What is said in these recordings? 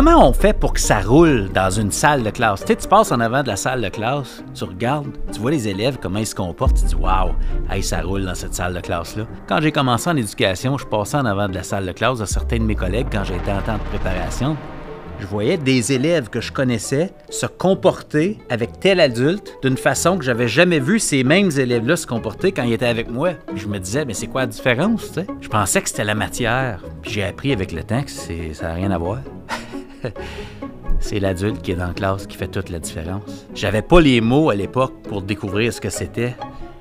Comment on fait pour que ça roule dans une salle de classe? Tu sais, tu passes en avant de la salle de classe, tu regardes, tu vois les élèves, comment ils se comportent, tu dis « Wow, hey, ça roule dans cette salle de classe-là ». Quand j'ai commencé en éducation, je passais en avant de la salle de classe de certains de mes collègues quand j'étais en temps de préparation. Je voyais des élèves que je connaissais se comporter avec tel adulte d'une façon que j'avais jamais vu ces mêmes élèves-là se comporter quand ils étaient avec moi. Puis je me disais, mais c'est quoi la différence, tu sais? Je pensais que c'était la matière. Puis j'ai appris avec le temps que ça n'a rien à voir. C'est l'adulte qui est dans la classe qui fait toute la différence. J'avais pas les mots à l'époque pour découvrir ce que c'était.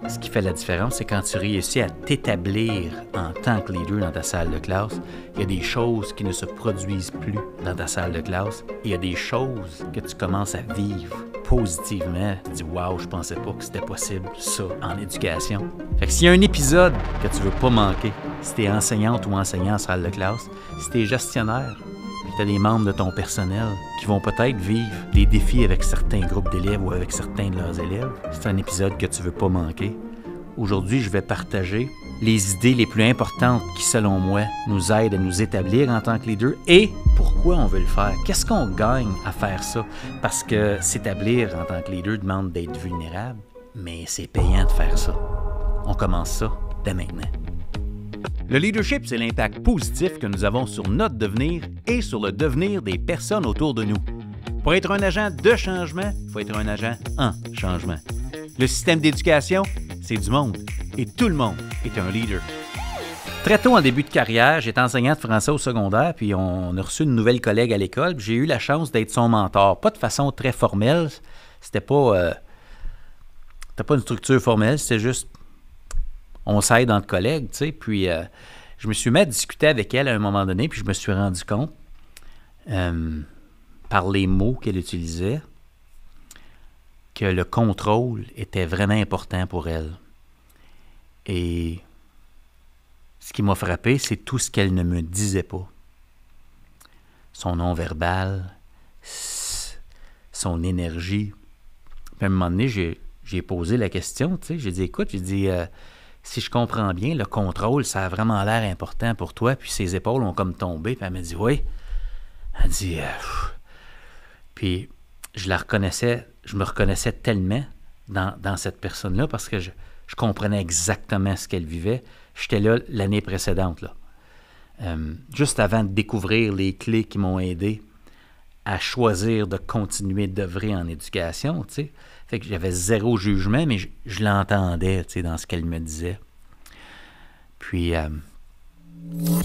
Ce qui fait la différence, c'est quand tu réussis à t'établir en tant que leader dans ta salle de classe, il y a des choses qui ne se produisent plus dans ta salle de classe. Et il y a des choses que tu commences à vivre positivement. Tu dis « Wow, je pensais pas que c'était possible, ça, en éducation. » Fait que s'il y a un épisode que tu veux pas manquer, si t'es enseignante ou enseignant en salle de classe, si t'es gestionnaire, tu as des membres de ton personnel qui vont peut-être vivre des défis avec certains groupes d'élèves ou avec certains de leurs élèves. C'est un épisode que tu ne veux pas manquer. Aujourd'hui, je vais partager les idées les plus importantes qui, selon moi, nous aident à nous établir en tant que leader et pourquoi on veut le faire. Qu'est-ce qu'on gagne à faire ça? Parce que s'établir en tant que leader demande d'être vulnérable, mais c'est payant de faire ça. On commence ça dès maintenant. Le leadership, c'est l'impact positif que nous avons sur notre devenir et sur le devenir des personnes autour de nous. Pour être un agent de changement, il faut être un agent en changement. Le système d'éducation, c'est du monde et tout le monde est un leader. Très tôt en début de carrière, j'étais enseignant de français au secondaire, puis on a reçu une nouvelle collègue à l'école, puis j'ai eu la chance d'être son mentor. Pas de façon très formelle, c'était pas une structure formelle, c'était juste on s'aide entre collègues, tu sais, puis je me suis mis à discuter avec elle à un moment donné, puis je me suis rendu compte, par les mots qu'elle utilisait, que le contrôle était vraiment important pour elle. Et ce qui m'a frappé, c'est tout ce qu'elle ne me disait pas. Son non-verbal, son énergie. Puis à un moment donné, j'ai posé la question, tu sais, j'ai dit, écoute, si je comprends bien, le contrôle, ça a vraiment l'air important pour toi. Puis ses épaules ont comme tombé. Puis elle m'a dit, oui. Elle dit, puis je me reconnaissais tellement dans cette personne-là parce que je comprenais exactement ce qu'elle vivait. J'étais là l'année précédente, là. Juste avant de découvrir les clés qui m'ont aidé à choisir de continuer d'œuvrer en éducation, tu sais. Fait que j'avais zéro jugement, mais je l'entendais, tu sais, dans ce qu'elle me disait. Puis,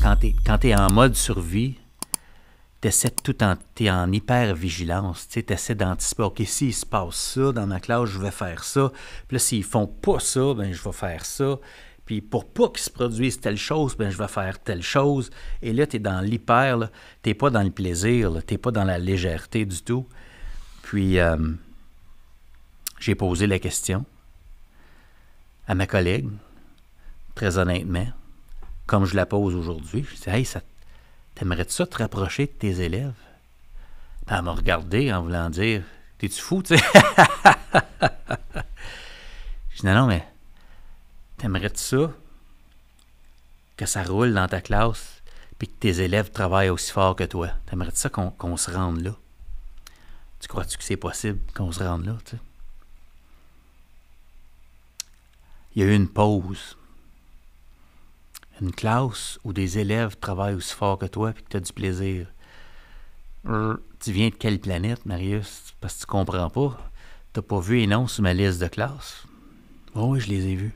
quand t'es en mode survie, t'es en hyper-vigilance, tu sais, t'essaies d'anticiper, OK, s'il se passe ça dans ma classe, je vais faire ça. Puis là, s'ils font pas ça, ben je vais faire ça. Puis pour pas qu'il se produise telle chose, ben je vais faire telle chose. Et là, t'es dans l'hyper, là. T'es pas dans le plaisir, là. T'es pas dans la légèreté du tout. Puis, j'ai posé la question à ma collègue, très honnêtement, comme je la pose aujourd'hui. Je dis, hey, t'aimerais-tu ça te rapprocher de tes élèves? Puis elle m'a regardé en voulant dire, t'es-tu fou, tu sais? Je dis, non, mais t'aimerais-tu ça que ça roule dans ta classe puis que tes élèves travaillent aussi fort que toi? T'aimerais-tu ça qu'on se rende là? Tu crois-tu que c'est possible qu'on se rende là, tu sais? Il y a eu une pause. Une classe où des élèves travaillent aussi fort que toi et que tu as du plaisir. Tu viens de quelle planète, Marius? Parce que tu comprends pas. Tu n'as pas vu les noms sur ma liste de classe. Oh oui, je les ai vus.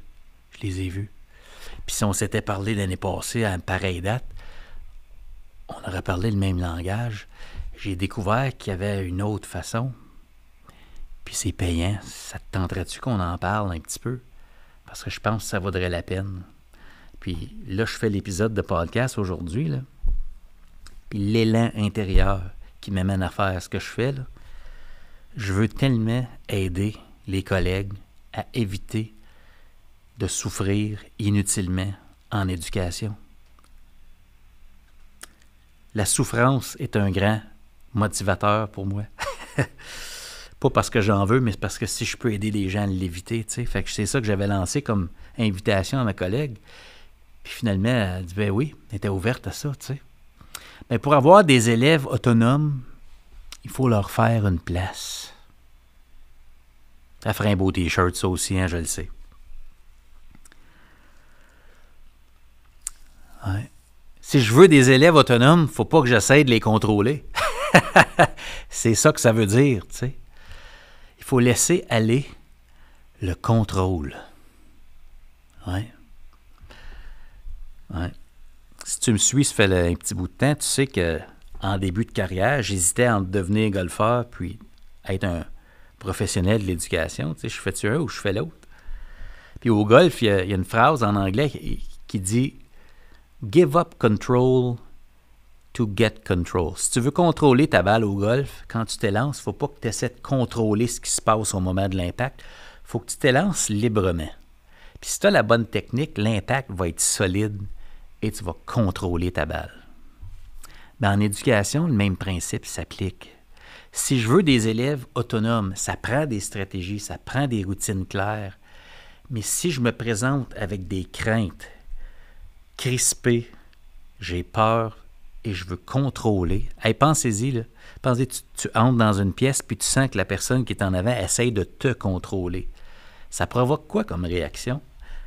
Je les ai vus. Puis si on s'était parlé l'année passée à une pareille date, on aurait parlé le même langage. J'ai découvert qu'il y avait une autre façon. Puis c'est payant. Ça te tenterait-tu qu'on en parle un petit peu? Parce que je pense que ça vaudrait la peine. Puis là, je fais l'épisode de podcast aujourd'hui, là. Puis l'élan intérieur qui m'amène à faire ce que je fais, là, je veux tellement aider les collègues à éviter de souffrir inutilement en éducation. La souffrance est un grand motivateur pour moi. Pas parce que j'en veux, mais parce que si je peux aider les gens à l'éviter, tu sais. Fait que c'est ça que j'avais lancé comme invitation à ma collègue. Puis finalement, elle dit, ben oui, elle était ouverte à ça, tu sais. Mais pour avoir des élèves autonomes, il faut leur faire une place. Ça ferait un beau T-shirt, ça aussi, hein, je le sais. Ouais. Si je veux des élèves autonomes, il ne faut pas que j'essaie de les contrôler. C'est ça que ça veut dire, tu sais. Il faut laisser aller le contrôle. Ouais. Ouais. Si tu me suis, ça fait un petit bout de temps, tu sais qu'en début de carrière, j'hésitais entre devenir golfeur puis être un professionnel de l'éducation. Tu sais, je fais-tu un ou je fais l'autre? Puis au golf, il y a une phrase en anglais qui dit « Give up control to get control ». Si tu veux contrôler ta balle au golf, quand tu t'élances, il ne faut pas que tu essaies de contrôler ce qui se passe au moment de l'impact. Il faut que tu t'élances librement. Puis si tu as la bonne technique, l'impact va être solide et tu vas contrôler ta balle. Mais en éducation, le même principe s'applique. Si je veux des élèves autonomes, ça prend des stratégies, ça prend des routines claires. Mais si je me présente avec des craintes, crispées, j'ai peur et je veux contrôler, hey, pensez-y, là. Pensez, tu entres dans une pièce puis tu sens que la personne qui est en avant essaye de te contrôler. Ça provoque quoi comme réaction?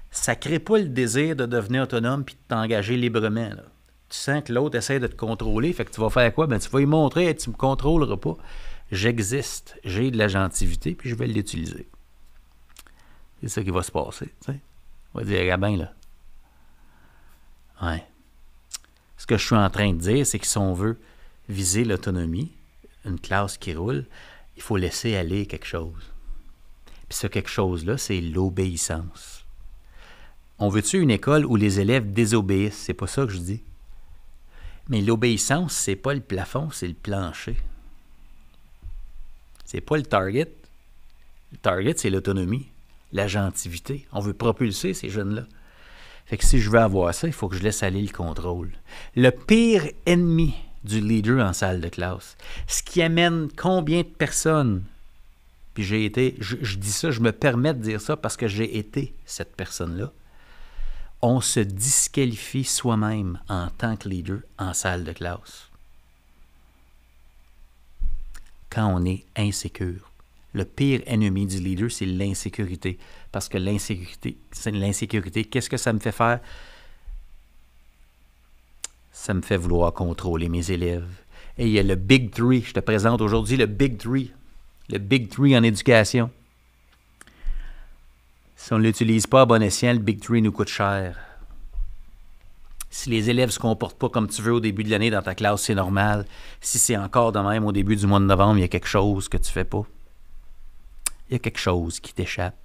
Ça ne crée pas le désir de devenir autonome puis de t'engager librement, là. Tu sens que l'autre essaie de te contrôler, fait que tu vas faire quoi? Ben, tu vas lui montrer, hey, tu ne me contrôleras pas. J'existe, j'ai de la gentilité, puis je vais l'utiliser. C'est ça qui va se passer, tu sais. On va dire, regarde bien, là. Ouais. Ce que je suis en train de dire, c'est que si on veut viser l'autonomie, une classe qui roule, il faut laisser aller quelque chose. Puis ce quelque chose-là, c'est l'obéissance. On veut-tu une école où les élèves désobéissent? C'est pas ça que je dis. Mais l'obéissance, c'est pas le plafond, c'est le plancher. C'est pas le target. Le target, c'est l'autonomie, la gentilité. On veut propulser ces jeunes-là. Fait que si je veux avoir ça, il faut que je laisse aller le contrôle. Le pire ennemi du leader en salle de classe, ce qui amène combien de personnes, puis j'ai été, je dis ça, je me permets de dire ça parce que j'ai été cette personne-là, on se disqualifie soi-même en tant que leader en salle de classe. Quand on est insécure. Le pire ennemi du leader, c'est l'insécurité. Parce que l'insécurité, qu'est-ce que ça me fait faire? Ça me fait vouloir contrôler mes élèves. Et il y a le Big Three. Je te présente aujourd'hui le Big Three. Le Big Three en éducation. Si on ne l'utilise pas à bon escient, le Big Three nous coûte cher. Si les élèves ne se comportent pas comme tu veux au début de l'année dans ta classe, c'est normal. Si c'est encore de même au début du mois de novembre, il y a quelque chose que tu ne fais pas. Il y a quelque chose qui t'échappe.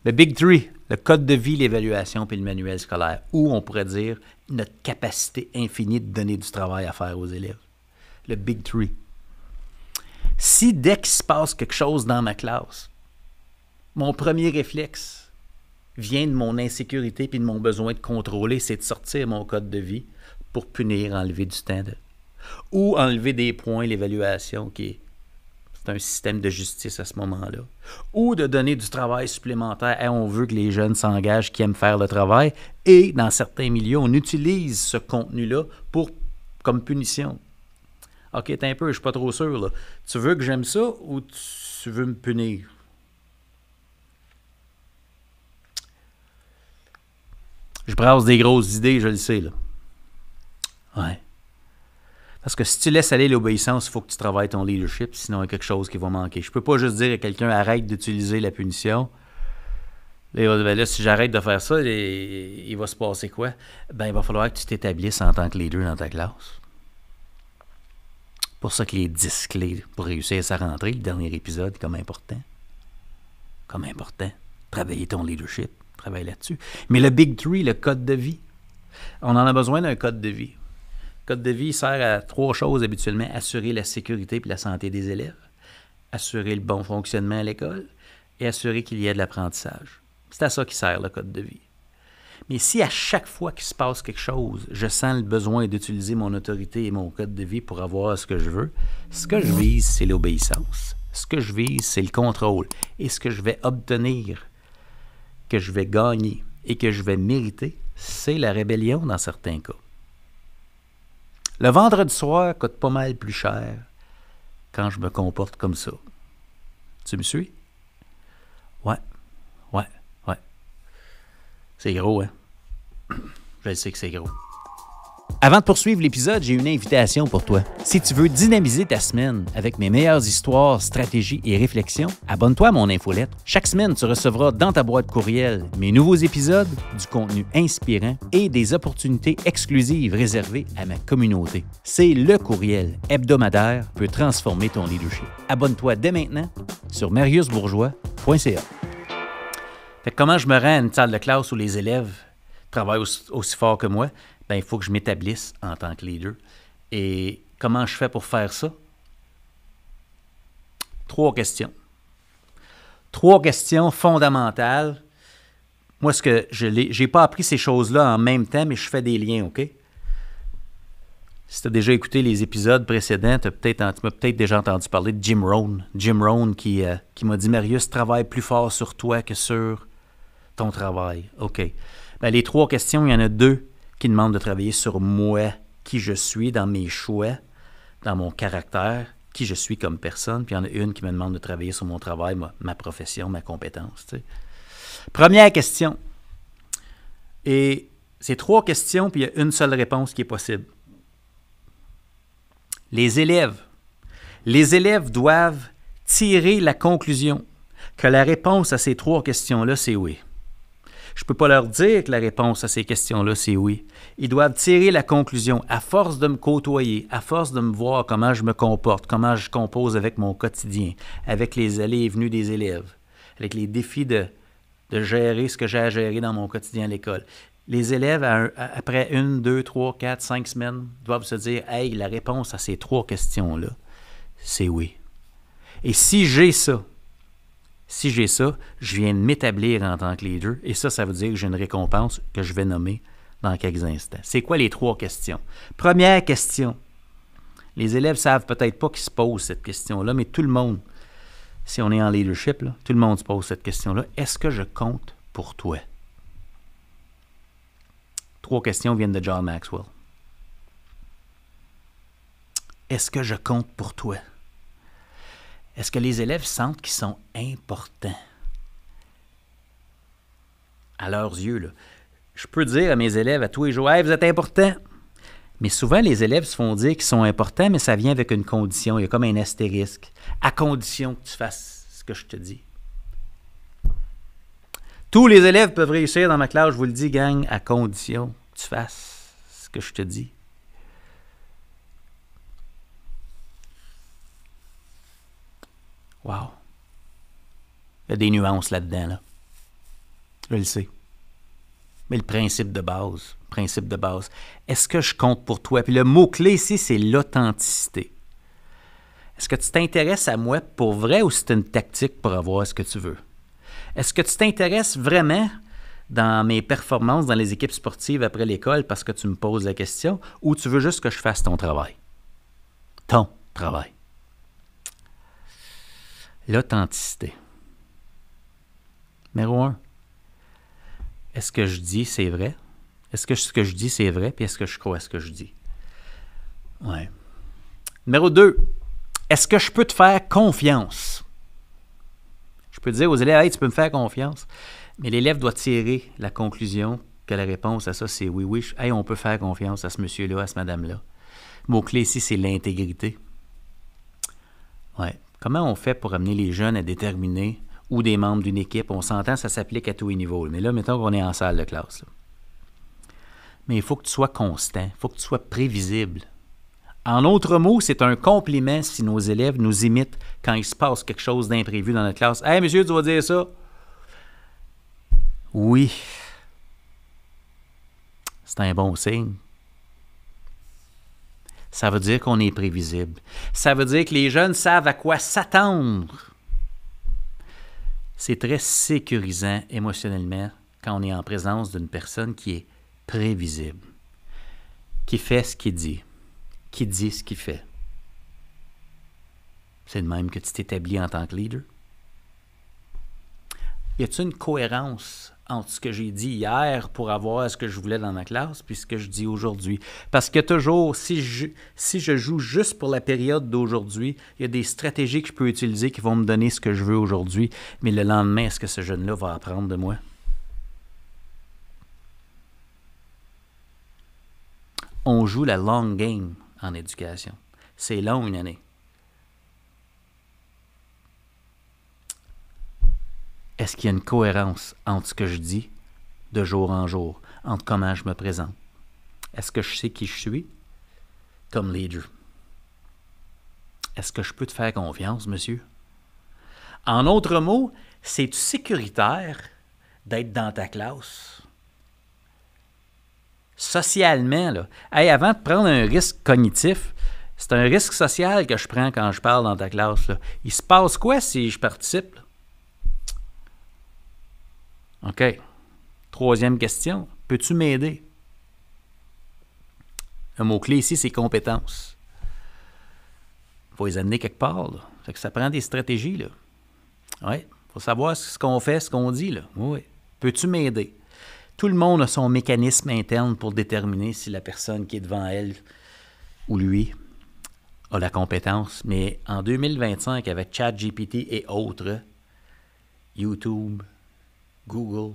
Le Big Three, le code de vie, l'évaluation puis le manuel scolaire, ou on pourrait dire notre capacité infinie de donner du travail à faire aux élèves. Le Big Three. Si dès qu'il se passe quelque chose dans ma classe, mon premier réflexe vient de mon insécurité puis de mon besoin de contrôler, c'est de sortir mon code de vie pour punir, enlever du temps ou enlever des points, l'évaluation c'est un système de justice à ce moment-là, ou de donner du travail supplémentaire. Hey, on veut que les jeunes s'engagent, qui aiment faire le travail, et dans certains milieux, on utilise ce contenu-là comme punition. OK, t'es un peu, je suis pas trop sûr, là. Tu veux que j'aime ça ou tu veux me punir? Je brasse des grosses idées, je le sais, là. Ouais. Parce que si tu laisses aller l'obéissance, il faut que tu travailles ton leadership, sinon il y a quelque chose qui va manquer. Je peux pas juste dire à quelqu'un, arrête d'utiliser la punition. Là, si j'arrête de faire ça, il va se passer quoi? Ben, il va falloir que tu t'établisses en tant que leader dans ta classe. Pour ça que les 10 clés pour réussir sa rentrée, le dernier épisode, comme important. Comme important. Travailler ton leadership. Travaille là-dessus. Mais le Big Three, le code de vie, on en a besoin d'un code de vie. Le code de vie sert à 3 choses habituellement. Assurer la sécurité et la santé des élèves, assurer le bon fonctionnement à l'école et assurer qu'il y ait de l'apprentissage. C'est à ça qui sert le code de vie. Mais si à chaque fois qu'il se passe quelque chose, je sens le besoin d'utiliser mon autorité et mon code de vie pour avoir ce que je veux, ce que je vise, c'est l'obéissance. Ce que je vise, c'est le contrôle. Et ce que je vais obtenir, que je vais gagner et que je vais mériter, c'est la rébellion dans certains cas. Le vendredi soir coûte pas mal plus cher quand je me comporte comme ça. Tu me suis? Ouais, ouais, ouais. C'est gros, hein? Je sais que c'est gros. Avant de poursuivre l'épisode, j'ai une invitation pour toi. Si tu veux dynamiser ta semaine avec mes meilleures histoires, stratégies et réflexions, abonne-toi à mon infolettre. Chaque semaine, tu recevras dans ta boîte courriel mes nouveaux épisodes, du contenu inspirant et des opportunités exclusives réservées à ma communauté. C'est le courriel hebdomadaire qui peut transformer ton leadership. Abonne-toi dès maintenant sur mariusbourgeois.ca. Fait que comment je me rends à une salle de classe où les élèves travaillent aussi fort que moi? Ben, il faut que je m'établisse en tant que leader. Et comment je fais pour faire ça? 3 questions. 3 questions fondamentales. Moi, j'ai pas appris ces choses-là en même temps, mais je fais des liens, OK? Si tu as déjà écouté les épisodes précédents, tu m'as peut-être déjà entendu parler de Jim Rohn. Jim Rohn qui m'a dit « Marius, travaille plus fort sur toi que sur ton travail. » OK. Ben, les 3 questions, il y en a 2 qui demande de travailler sur moi, qui je suis, dans mes choix, dans mon caractère, qui je suis comme personne. Puis il y en a une qui me demande de travailler sur mon travail, ma profession, ma compétence. Tu sais. Première question. Et c'est 3 questions, puis il y a une seule réponse qui est possible. Les élèves doivent tirer la conclusion que la réponse à ces 3 questions-là, c'est oui. Je ne peux pas leur dire que la réponse à ces questions-là, c'est oui. Ils doivent tirer la conclusion, à force de me côtoyer, à force de me voir comment je me comporte, comment je compose avec mon quotidien, avec les allées et venues des élèves, avec les défis de gérer ce que j'ai à gérer dans mon quotidien à l'école. Les élèves, après 1, 2, 3, 4, 5 semaines, doivent se dire « Hey, la réponse à ces 3 questions-là, c'est oui. » Et si j'ai ça, je viens de m'établir en tant que leader et ça veut dire que j'ai une récompense que je vais nommer dans quelques instants. C'est quoi les 3 questions? Première question. Les élèves ne savent peut-être pas qu'ils se posent cette question-là, mais tout le monde, si on est en leadership, là, tout le monde se pose cette question-là. Est-ce que je compte pour toi? 3 questions viennent de John Maxwell. Est-ce que je compte pour toi? Est-ce que les élèves sentent qu'ils sont importants? À leurs yeux, là. Je peux dire à mes élèves à tous les jours, « Hey, vous êtes importants! » Mais souvent, les élèves se font dire qu'ils sont importants, mais ça vient avec une condition. Il y a comme un astérisque. À condition que tu fasses ce que je te dis. Tous les élèves peuvent réussir dans ma classe, je vous le dis, gang, à condition que tu fasses ce que je te dis. Wow! Il y a des nuances là-dedans, là. Je le sais. Mais le principe de base, est-ce que je compte pour toi? Puis le mot-clé ici, c'est l'authenticité. Est-ce que tu t'intéresses à moi pour vrai ou c'est une tactique pour avoir ce que tu veux? Est-ce que tu t'intéresses vraiment dans mes performances dans les équipes sportives après l'école parce que tu me poses la question ou tu veux juste que je fasse ton travail? Ton travail. L'authenticité. Numéro 1. Est-ce que je dis c'est vrai? Est-ce que ce que je dis c'est vrai? Puis est-ce que je crois à ce que je dis? Ouais. Numéro 2. Est-ce que je peux te faire confiance? Je peux dire aux élèves, hey, tu peux me faire confiance. Mais l'élève doit tirer la conclusion que la réponse à ça, c'est oui, oui. Hey, on peut faire confiance à ce monsieur-là, à ce madame-là. Le mot-clé ici, c'est l'intégrité. Ouais. Comment on fait pour amener les jeunes à déterminer ou des membres d'une équipe? On s'entend, ça s'applique à tous les niveaux. Mais là, mettons qu'on est en salle de classe. Là. Mais il faut que tu sois constant, il faut que tu sois prévisible. En autres mots, c'est un compliment si nos élèves nous imitent quand il se passe quelque chose d'imprévu dans notre classe. « Hey, monsieur, tu vas dire ça? » Oui. C'est un bon signe. Ça veut dire qu'on est prévisible. Ça veut dire que les jeunes savent à quoi s'attendre. C'est très sécurisant émotionnellement quand on est en présence d'une personne qui est prévisible, qui fait ce qu'il dit ce qu'il fait. C'est de même que tu t'établis en tant que leader. Y a-t-il une cohérence entre ce que j'ai dit hier pour avoir ce que je voulais dans ma classe puis ce que je dis aujourd'hui. Parce que toujours, si je joue juste pour la période d'aujourd'hui, il y a des stratégies que je peux utiliser qui vont me donner ce que je veux aujourd'hui, mais le lendemain, est-ce que ce jeune-là va apprendre de moi? On joue la long game en éducation. C'est long, une année. Est-ce qu'il y a une cohérence entre ce que je dis de jour en jour, entre comment je me présente? Est-ce que je sais qui je suis comme leader? Est-ce que je peux te faire confiance, monsieur? En autres mots, c'est-tu sécuritaire d'être dans ta classe? Socialement, là. Hey, avant de prendre un risque cognitif, c'est un risque social que je prends quand je parle dans ta classe, là. Il se passe quoi si je participe, là? OK. Troisième question. Peux-tu m'aider? Un mot-clé ici, c'est compétences. Il faut les amener quelque part, là. Fait que ça prend des stratégies, là. Oui. Il faut savoir ce qu'on fait, ce qu'on dit, là. Oui. Peux-tu m'aider? Tout le monde a son mécanisme interne pour déterminer si la personne qui est devant elle ou lui a la compétence. Mais en 2025, avec ChatGPT et autres, YouTube, Google.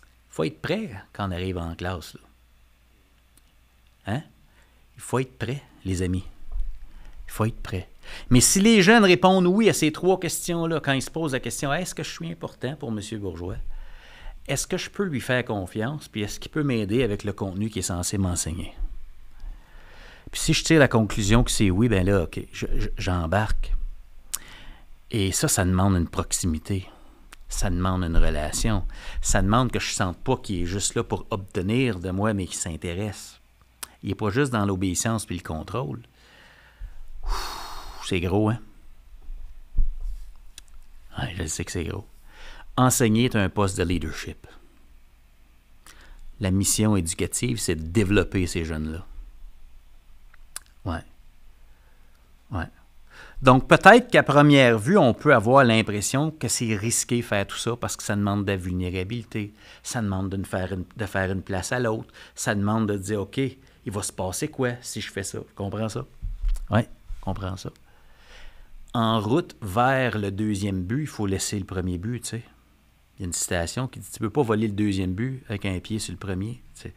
Il faut être prêt quand on arrive en classe, là. Hein? Il faut être prêt, les amis. Il faut être prêt. Mais si les jeunes répondent oui à ces trois questions-là, quand ils se posent la question « Est-ce que je suis important pour M. Bourgeois? Est-ce que je peux lui faire confiance? Puis est-ce qu'il peut m'aider avec le contenu qui est censé m'enseigner? » Puis si je tire la conclusion que c'est oui, bien là, OK, j'embarque. Et ça demande une proximité. Ça demande une relation. Ça demande que je ne sente pas qu'il est juste là pour obtenir de moi, mais qu'il s'intéresse. Il n'est pas juste dans l'obéissance puis le contrôle. C'est gros, hein? Oui, je sais que c'est gros. Enseigner est un poste de leadership. La mission éducative, c'est de développer ces jeunes-là. Ouais. Ouais. Donc, peut-être qu'à première vue, on peut avoir l'impression que c'est risqué faire tout ça parce que ça demande de la vulnérabilité, ça demande de faire une place à l'autre, ça demande de dire, OK, il va se passer quoi si je fais ça? Tu comprends ça? Oui, je comprends ça. En route vers le deuxième but, il faut laisser le premier but, tu sais. Il y a une citation qui dit, tu ne peux pas voler le deuxième but avec un pied sur le premier, tu sais.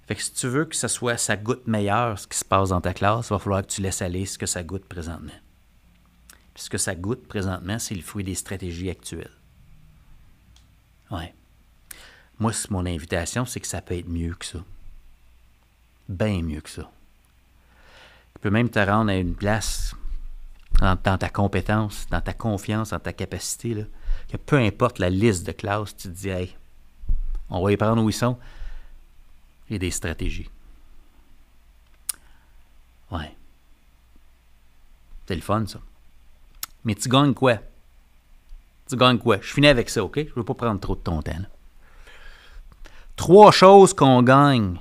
Fait que si tu veux que ça goûte meilleur, ce qui se passe dans ta classe, il va falloir que tu laisses aller ce que ça goûte présentement. Puis ce que ça goûte présentement, c'est le fruit des stratégies actuelles. Ouais. Moi, mon invitation, c'est que ça peut être mieux que ça. Bien mieux que ça. Tu peux même te rendre à une place dans ta compétence, dans ta confiance, dans ta capacité, là, que peu importe la liste de classes, tu te dis, hey, on va y prendre où ils sont. Il y a des stratégies. Ouais. C'est le fun, ça. Mais tu gagnes quoi? Tu gagnes quoi? Je finis avec ça, OK? Je ne veux pas prendre trop de ton temps, là. 3 choses qu'on gagne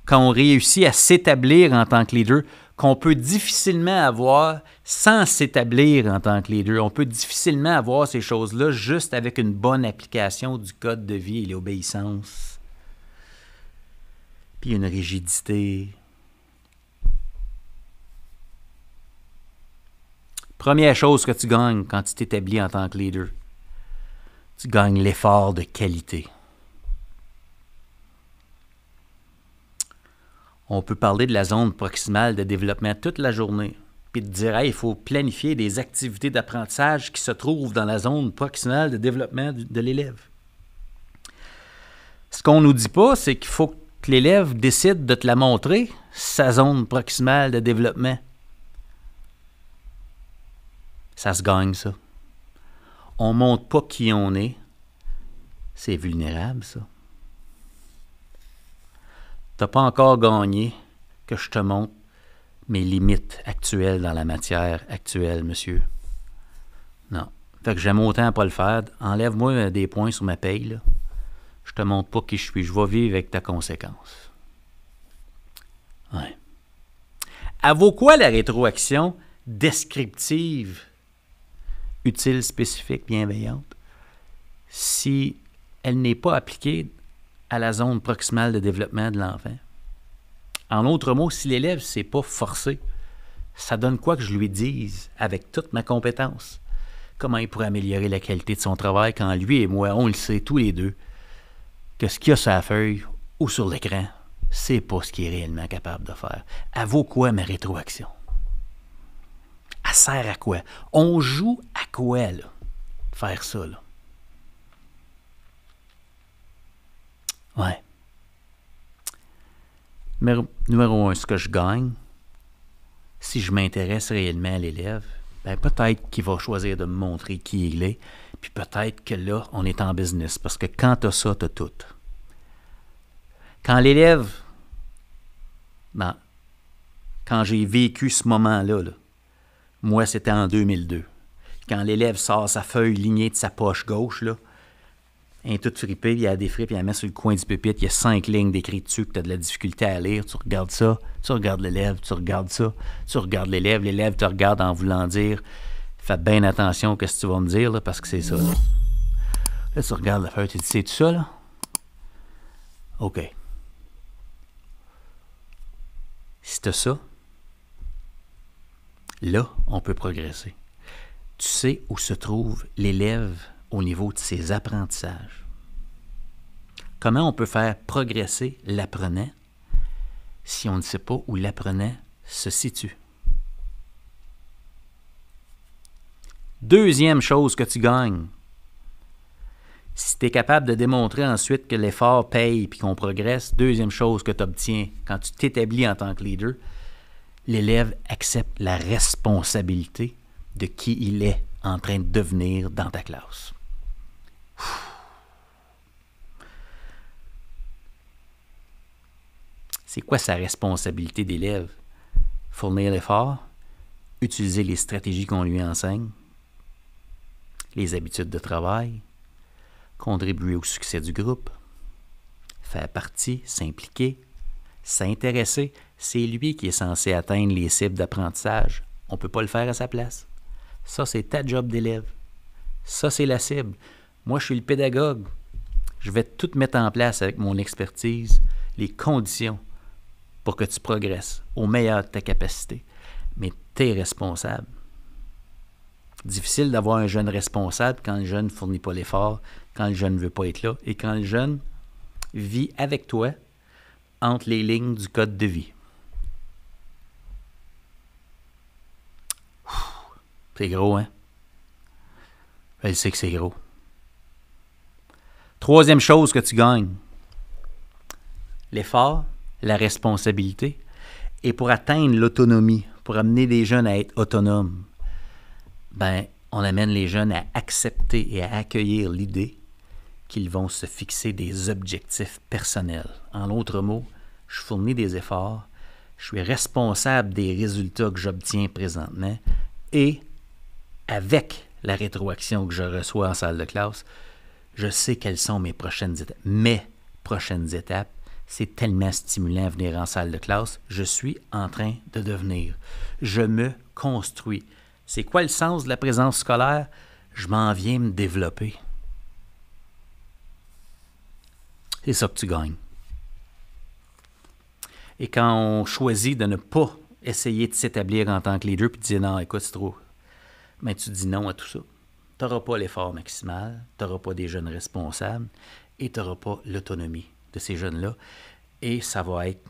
quand on réussit à s'établir en tant que leader, qu'on peut difficilement avoir sans s'établir en tant que leader. On peut difficilement avoir ces choses-là juste avec une bonne application du code de vie et l'obéissance. Puis une rigidité. Première chose que tu gagnes quand tu t'établis en tant que leader, tu gagnes l'effort de qualité. On peut parler de la zone proximale de développement toute la journée, puis te dire, hey, il faut planifier des activités d'apprentissage qui se trouvent dans la zone proximale de développement de l'élève. Ce qu'on ne nous dit pas, c'est qu'il faut que l'élève décide de te la montrer, sa zone proximale de développement. Ça se gagne, ça. On ne montre pas qui on est. C'est vulnérable, ça. Tu n'as pas encore gagné que je te montre mes limites actuelles dans la matière actuelle, monsieur. Non. Fait que j'aime autant pas le faire. Enlève-moi des points sur ma paye, là. Je te montre pas qui je suis. Je vais vivre avec ta conséquence. Ouais. Elle vaut quoi la rétroaction descriptive, utile, spécifique, bienveillante? si elle n'est pas appliquée à la zone proximale de développement de l'enfant. En d'autres mots, si l'élève ne s'est pas forcé, ça donne quoi que je lui dise avec toute ma compétence? Comment il pourrait améliorer la qualité de son travail quand lui et moi, on le sait tous les deux, que ce qu'il y a sur la feuille ou sur l'écran, c'est pas ce qu'il est réellement capable de faire. Elle vaut quoi ma rétroaction? Elle sert à quoi? On joue à quoi, là? Faire ça, là? Ouais. Numéro 1, ce que je gagne, si je m'intéresse réellement à l'élève, ben peut-être qu'il va choisir de me montrer qui il est, puis peut-être que là, on est en business, parce que quand t'as ça, t'as tout. Quand l'élève, quand j'ai vécu ce moment-là, moi, c'était en 2002. Quand l'élève sort sa feuille lignée de sa poche gauche, là, elle est toute fripée, puis elle a des fripes, puis elle la met sur le coin du pupitre, il y a 5 lignes d'écrit dessus, que tu as de la difficulté à lire, tu regardes ça, tu regardes l'élève, tu regardes ça, tu regardes l'élève te regarde en voulant dire « Faites bien attention à ce que tu vas me dire, là, parce que c'est ça. » Là, tu regardes la feuille, tu te dis « C'est tout ça, là? » OK. Si tu as ça, là, on peut progresser. Tu sais où se trouve l'élève au niveau de ses apprentissages. Comment on peut faire progresser l'apprenant si on ne sait pas où l'apprenant se situe? Deuxième chose que tu gagnes, si tu es capable de démontrer ensuite que l'effort paye et qu'on progresse, deuxième chose que tu obtiens quand tu t'établis en tant que leader, l'élève accepte la responsabilité de qui il est en train de devenir dans ta classe. C'est quoi sa responsabilité d'élève? Fournir l'effort, utiliser les stratégies qu'on lui enseigne, les habitudes de travail, contribuer au succès du groupe, faire partie, s'impliquer, s'intéresser. C'est lui qui est censé atteindre les cibles d'apprentissage. On ne peut pas le faire à sa place. Ça, c'est ta job d'élève. Ça, c'est la cible. Moi, je suis le pédagogue. Je vais tout mettre en place avec mon expertise, les conditions pour que tu progresses au meilleur de ta capacité. Mais tu es responsable. Difficile d'avoir un jeune responsable quand le jeune ne fournit pas l'effort, quand le jeune ne veut pas être là et quand le jeune vit avec toi entre les lignes du code de vie. C'est gros, hein? Je sais que c'est gros. Troisième chose que tu gagnes, l'effort, la responsabilité. Et pour atteindre l'autonomie, pour amener les jeunes à être autonomes, ben, on amène les jeunes à accepter et à accueillir l'idée qu'ils vont se fixer des objectifs personnels. En d'autres mots, je fournis des efforts, je suis responsable des résultats que j'obtiens présentement et avec la rétroaction que je reçois en salle de classe, je sais quelles sont mes prochaines étapes. Mes prochaines étapes, c'est tellement stimulant de venir en salle de classe. Je suis en train de devenir. Je me construis. C'est quoi le sens de la présence scolaire? Je m'en viens me développer. C'est ça que tu gagnes. Et quand on choisit de ne pas essayer de s'établir en tant que leader puis de dire non, écoute, c'est trop, mais tu dis non à tout ça. Tu n'auras pas l'effort maximal, tu n'auras pas des jeunes responsables et tu n'auras pas l'autonomie de ces jeunes-là. Et ça va être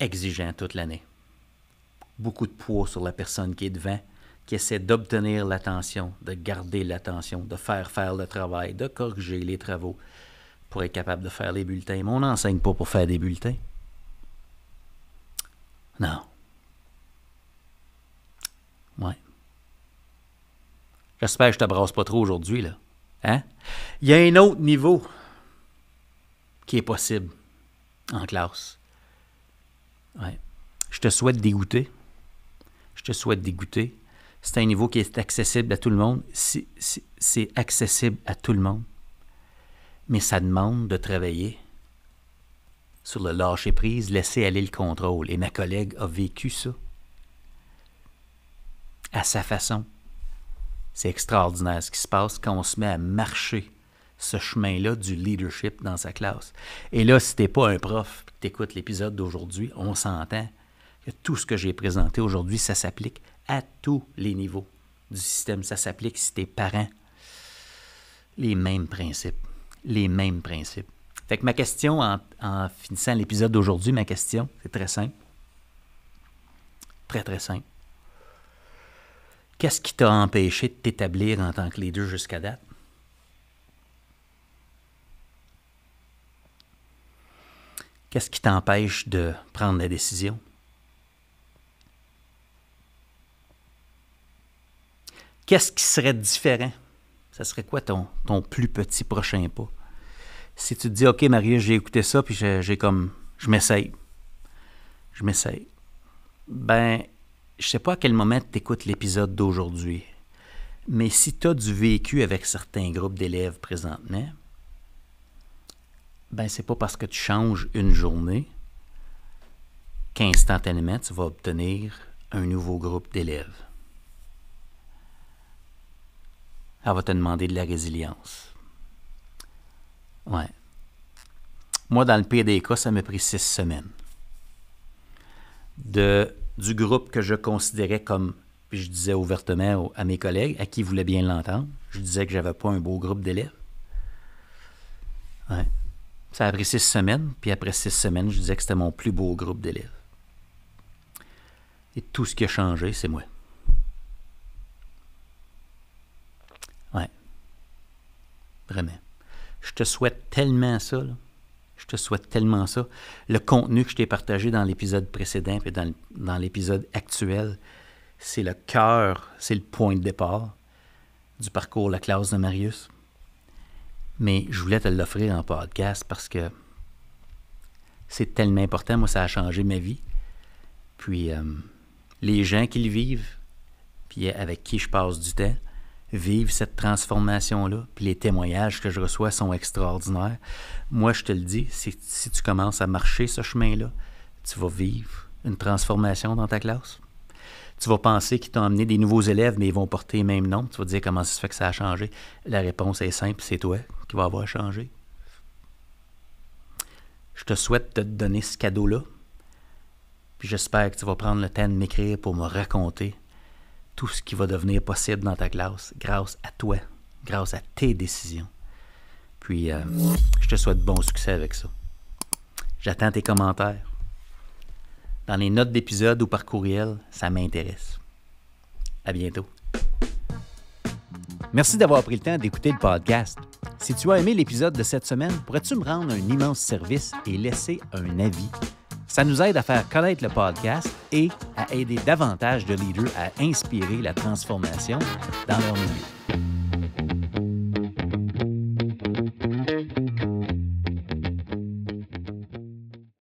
exigeant toute l'année. Beaucoup de poids sur la personne qui est devant, qui essaie d'obtenir l'attention, de garder l'attention, de faire le travail, de corriger les travaux pour être capable de faire les bulletins. Mais on n'enseigne pas pour faire des bulletins. Non. Ouais. J'espère que je ne te brasse pas trop aujourd'hui, là. Hein? Il y a un autre niveau qui est possible en classe. Ouais. Je te souhaite dégoûter. C'est un niveau qui est accessible à tout le monde. C'est accessible à tout le monde. Mais ça demande de travailler sur le lâcher-prise, laisser aller le contrôle. Et ma collègue a vécu ça à sa façon. C'est extraordinaire ce qui se passe quand on se met à marcher ce chemin-là du leadership dans sa classe. Et là, si tu n'es pas un prof et que tu écoutes l'épisode d'aujourd'hui, on s'entend que tout ce que j'ai présenté aujourd'hui, ça s'applique à tous les niveaux du système. Ça s'applique si tu es parent. Les mêmes principes. Les mêmes principes. Fait que ma question, en finissant l'épisode d'aujourd'hui, ma question, c'est très simple. Très, très simple. Qu'est-ce qui t'a empêché de t'établir en tant que leader jusqu'à date? Qu'est-ce qui t'empêche de prendre la décision? Qu'est-ce qui serait différent? Ça serait quoi ton plus petit prochain pas? Si tu te dis, OK, Marie, j'ai écouté ça, puis je m'essaye. Ben, je sais pas à quel moment tu écoutes l'épisode d'aujourd'hui, mais si tu as du vécu avec certains groupes d'élèves présentement, ben, c'est pas parce que tu changes une journée qu'instantanément, tu vas obtenir un nouveau groupe d'élèves. Elle va te demander de la résilience. Ouais. Moi, dans le pire des cas, ça m'a pris 6 semaines. Du groupe que je considérais comme, puis je disais ouvertement à mes collègues, à qui voulaient bien l'entendre, je disais que j'avais pas un beau groupe d'élèves. Ouais. Ça a pris 6 semaines, puis après 6 semaines, je disais que c'était mon plus beau groupe d'élèves. Et tout ce qui a changé, c'est moi. Ouais. Vraiment. Je te souhaite tellement ça, là. Je te souhaite tellement ça. Le contenu que je t'ai partagé dans l'épisode précédent et dans l'épisode actuel, c'est le cœur, c'est le point de départ du parcours La classe de Marius. Mais je voulais te l'offrir en podcast parce que c'est tellement important. Moi, ça a changé ma vie. Puis, les gens qui le vivent, puis avec qui je passe du temps, vivent cette transformation-là. Puis les témoignages que je reçois sont extraordinaires. Moi, je te le dis, si tu commences à marcher ce chemin-là, tu vas vivre une transformation dans ta classe. Tu vas penser qu'ils t'ont amené des nouveaux élèves, mais ils vont porter les mêmes noms. Tu vas te dire comment ça se fait que ça a changé. La réponse est simple, c'est toi qui vas avoir changé. Je te souhaite de te donner ce cadeau-là. Puis j'espère que tu vas prendre le temps de m'écrire pour me raconter tout ce qui va devenir possible dans ta classe grâce à toi, grâce à tes décisions. Puis, je te souhaite bon succès avec ça. J'attends tes commentaires. Dans les notes d'épisode ou par courriel, ça m'intéresse. À bientôt. Merci d'avoir pris le temps d'écouter le podcast. Si tu as aimé l'épisode de cette semaine, pourrais-tu me rendre un immense service et laisser un avis? Ça nous aide à faire connaître le podcast et à aider davantage de leaders à inspirer la transformation dans leur milieu.